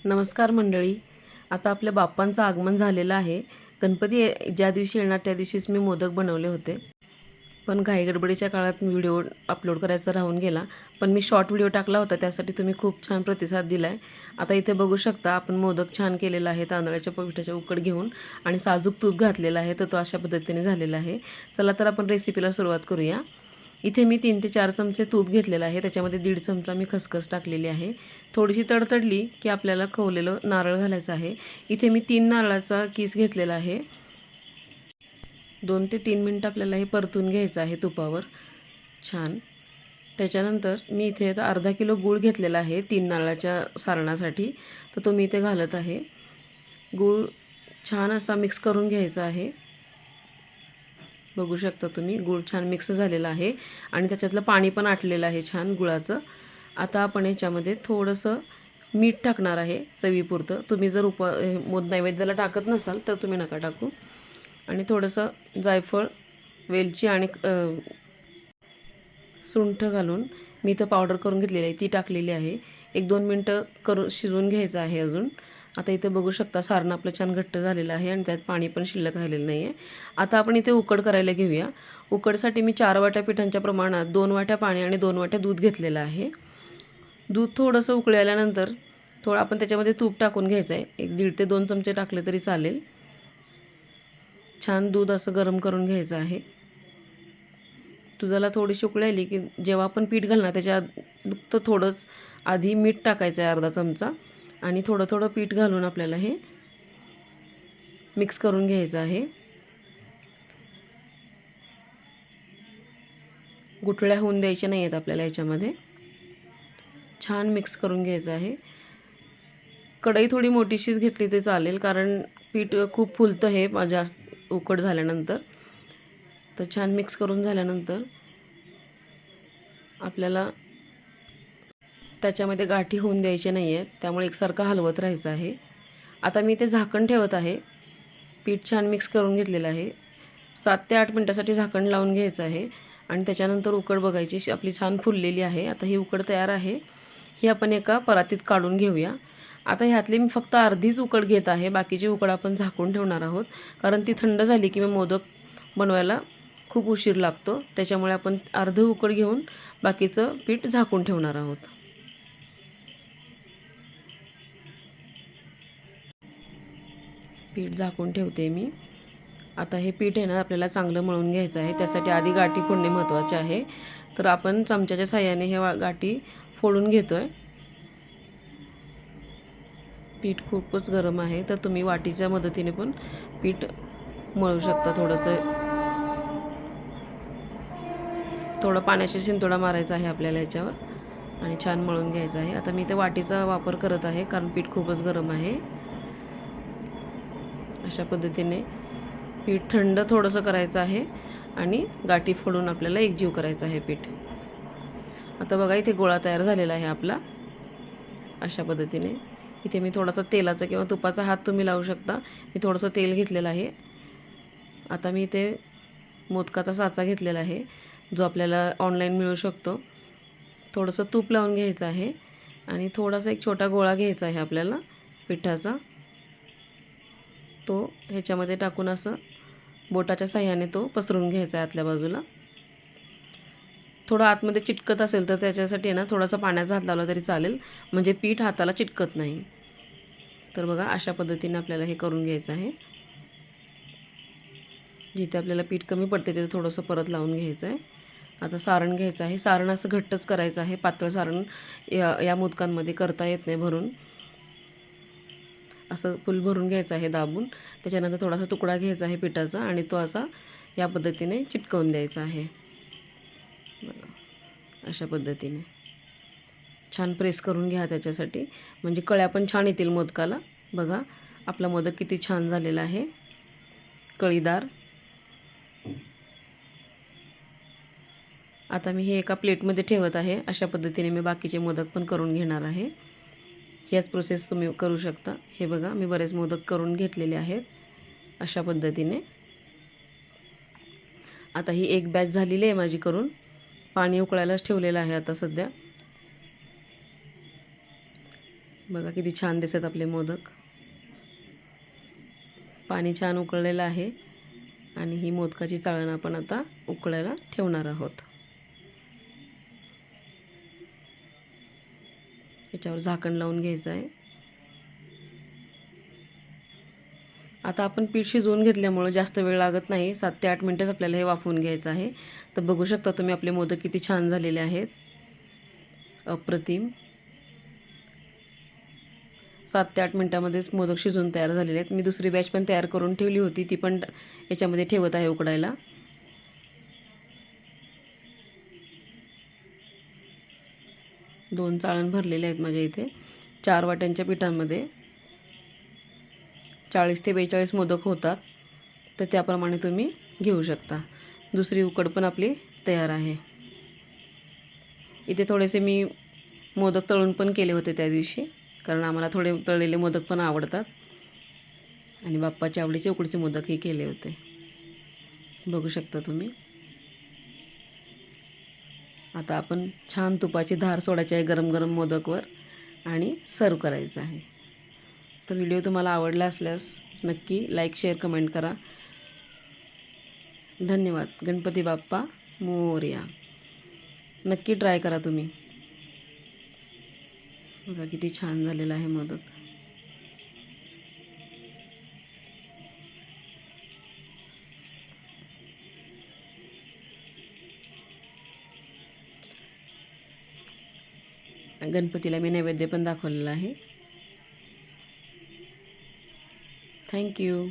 नमस्कार मंडळी. आता आपल्या बाप्पांचं आगमन झालेलं आहे. गणपती ज्या दिवशी येणार त्या दिवशीच मी मोदक बनवले होते, पण घाईगडबडीच्या काळात व्हिडिओ अपलोड करायचा राहून गेला. पण मी शॉर्ट व्हिडिओ टाकला होता, त्यासाठी तुम्ही खूप छान प्रतिसाद दिला आहे. आता इथे बघू शकता आपण मोदक छान केलेला आहे. तांदळाच्या पिठाच्या उकड घेऊन आणि साजूक तूप घातलेलं आहे, तर तो अशा पद्धतीने झालेला आहे. चला तर आपण रेसिपीला सुरुवात करूया. इथे मी 3 ते 4 चमचे तूप घेतलेलं आहे. त्याच्यामध्ये 1.5 चमचा मी खसखस टाकलेली आहे. थोडीशी तडतडली की आपल्याला खवलेलं नारळ घालायचं आहे. इथे मी 3 नारळाचा किस घेतलेला आहे. 2 ते 3 मिनिटं आपल्याला हे परतून घ्यायचं आहे तुपावर छान. त्याच्यानंतर मी इथे आता अर्धा किलो गूळ घेतलेला आहे 3 नारळाच्या सारणासाठी, तर तो मी इथे घालत आहे. गूळ छान असा मिक्स करून घ्यायचा आहे. बघू शकता तुम्ही गूळ छान मिक्स झालेला आहे आणि त्याच्यातलं पाणी पण आटलेलं आहे छान गुळाचं. आता आपण याच्यामध्ये थोडंसं मीठ टाकणार आहे चवीपुरतं. तुम्ही जर नैवेद्याला टाकत नसाल तर तुम्ही नका टाकू. आणि थोडंसं जायफळ, वेलची आणि सुंठ घालून मी इथं पावडर करून घेतलेली आहे, ती टाकलेली आहे. 1-2 मिनटं करून शिजवून घ्यायचं आहे अजून. आता इथे बघू शकता सारण आपलं छान घट्ट झालेलं आहे आणि त्यात पाणी पण शिल्लक राहिलेलं नाही आहे. आता आपण इथे उकड करायला घेऊया. उकडसाठी मी 4 वाट्या पिठांच्या प्रमाणात 2 वाट्या पाणी आणि 2 वाट्या दूध घेतलेलं आहे. दूध थोडंसं उकळी आल्यानंतर थोडं आपण त्याच्यामध्ये तूप टाकून घ्यायचं आहे. 1-1.5 ते 2 चमचे टाकले तरी चालेल. छान दूध असं गरम करून घ्यायचं आहे. दुधाला थोडीशी उकळी आली की जेव्हा आपण पीठ घालणार त्याच्या नुकतं थोडंच आधी मीठ टाकायचं आहे अर्धा चमचा आणि थोडं थोडं पीठ घालून आपल्याला हे मिक्स करून घ्यायचं आहे. गुठळ्या होऊन द्यायच्या नाही आहेत आपल्याला याच्यामध्ये. छान मिक्स करून घ्यायचं आहे. कढई थोडी मोठीशीच घेतली ते चालेल, कारण पीठ खूप फुलतं हे जास्त उकड झाल्यानंतर. तर छान मिक्स करून झाल्यानंतर आपल्याला त्याच्यामध्ये गाठी होऊन द्यायचे नाही आहेत, त्यामुळे एकसारखं हलवत राहायचं आहे. आता मी ते झाकण ठेवत आहे. पीठ छान मिक्स करून घेतलेलं आहे. 7 ते 8 मिनटासाठी झाकण लावून घ्यायचं आहे आणि त्याच्यानंतर उकड बघायची आपली छान फुललेली आहे. आता ही उकड तयार आहे. ही आपण एका परातीत काढून घेऊया. आता ह्यातली मी फक्त अर्धीच उकड घेत आहे, बाकीची उकड आपण झाकून ठेवणार आहोत, कारण ती थंड झाली की मग मोदक बनवायला खूप उशीर लागतो. त्याच्यामुळे आपण अर्ध उकड घेऊन बाकीचं पीठ झाकून ठेवणार आहोत. पीठ झाकून ठेवते मी. आता हे पीठ आहे ना आपल्याला चांगलं मळून घ्यायचं आहे. त्यासाठी आधी गाठी फोडणे महत्त्वाचे आहे. तर आपण चमच्याच्या साहाय्याने हे गाठी फोडून घेतो आहे. पीठ खूपच गरम आहे, तर तुम्ही वाटीच्या मदतीने पण पीठ मळू शकता. थोडं पाण्याशी शिंतोडा मारायचा आहे आपल्याला याच्यावर आणि छान मळून घ्यायचं आहे. आता मी इथे वाटीचा वापर करत आहे, कारण पीठ खूपच गरम आहे. अशा पद्धतीने पीठ थंड थोडंसं करायचं आहे आणि गाठी फोडून आपल्याला एकजीव करायचं आहे पीठ. आता बघा इथे गोळा तयार झालेला आहे आपला. अशा पद्धतीने इथे मी थोडासा तेलाचा किंवा तुपाचा हात तुम्ही लावू शकता. मी थोडंसं तेल घेतलेलं आहे. आता मी इथे मोदकाचा साचा घेतलेला आहे, जो आपल्याला ऑनलाईन मिळू शकतो. थोडंसं तूप लावून घ्यायचं आहे आणि थोडासा एक छोटा गोळा घ्यायचा आहे आपल्याला पिठाचा. तो ह्याच्यामध्ये टाकून असं बोटाच्या साहाय्याने तो पसरून घ्यायचा आहे आतल्या बाजूला. थोडं आतमध्ये चिटकत असेल तर त्याच्यासाठी ना थोडासा पाण्याचा हात लावला तरी चालेल, म्हणजे पीठ हाताला चिटकत नाही. तर बघा अशा पद्धतीने आपल्याला हे करून घ्यायचं आहे. जिथे आपल्याला पीठ कमी पडते तिथे थोडंसं परत लावून घ्यायचं आहे. आता सारण घ्यायचं आहे. सारण असं घट्टच करायचं आहे. पातळ सारण या मोदकांमध्ये करता येत नाही भरून. असं फुल भरून घ्यायचं आहे दाबून. त्याच्यानंतर थोडासा तुकडा घ्यायचा आहे पिठाचा आणि तो असा या पद्धतीने चिटकवून द्यायचा आहे. अशा पद्धतीने छान प्रेस करून घ्या त्याच्यासाठी, म्हणजे कळ्या पण छान येतील मोदकाला. बघा आपला मोदक किती छान झालेला आहे, कळीदार. आता मी हे एका प्लेटमध्ये ठेवत आहे. अशा पद्धतीने मी बाकीचे मोदक पण करून घेणार आहे. ह्याच प्रोसेस तुम्ही करू शकता. हे बघा मी बरेच मोदक करून घेतलेले आहेत अशा पद्धतीने. आता ही एक बॅच झालेली आहे माझी करून. पाणी उकळायलाच ठेवलेलं आहे आता सध्या. बघा किती छान दिसत आपले मोदक. पाणी छान उकळलेलं आहे आणि ही मोदकाची चाळण आपण आता उकळायला ठेवणार आहोत. याच्यावर झाकण लावून घ्यायचं आहे. आता आपण पीठ शिजवून घेतल्यामुळं जास्त वेळ लागत नाही. 7 ते 8 मिनटंच आपल्याला हे वाफवून घ्यायचं आहे. तर बघू शकता तुम्ही आपले मोदक किती छान झालेले आहेत. अप्रतिम. 7 ते 8 मिनटामध्येच मोदक शिजून तयार झालेले आहेत. मी दुसरी बॅच पण तयार करून ठेवली होती, ती पण याच्यामध्ये ठेवत आहे उकडायला. दोन चाळण भरलेले आहेत माझ्या इथे. 4 वाट्यांच्या पिठामध्ये 40 ते 42 मोदक होतात, तर त्याप्रमाणे तुम्ही घेऊ शकता. दुसरी उकड पण आपली तयार आहे. इथे थोडेसे मी मोदक तळून पण केले होते त्या दिवशी, कारण आम्हाला थोडे तळलेले मोदक पण आवडतात आणि बाप्पाच्या आवडीचे उकडीचे मोदकही केले होते. बघू शकता तुम्ही. आता आपण छान तुपाची धार सोडायची आहे गरम गरम मोदकवर आणि सर्व करायचं आहे. तर व्हिडिओ तुम्हाला आवडला असल्यास नक्की लाईक, शेअर, कमेंट करा. धन्यवाद. गणपती बाप्पा मोरया. नक्की ट्राय करा तुम्ही. बघा किती छान झालेला आहे मोदक. गणपतीला मी नैवेद्य पण दाखवलेला आहे. थँक्यू.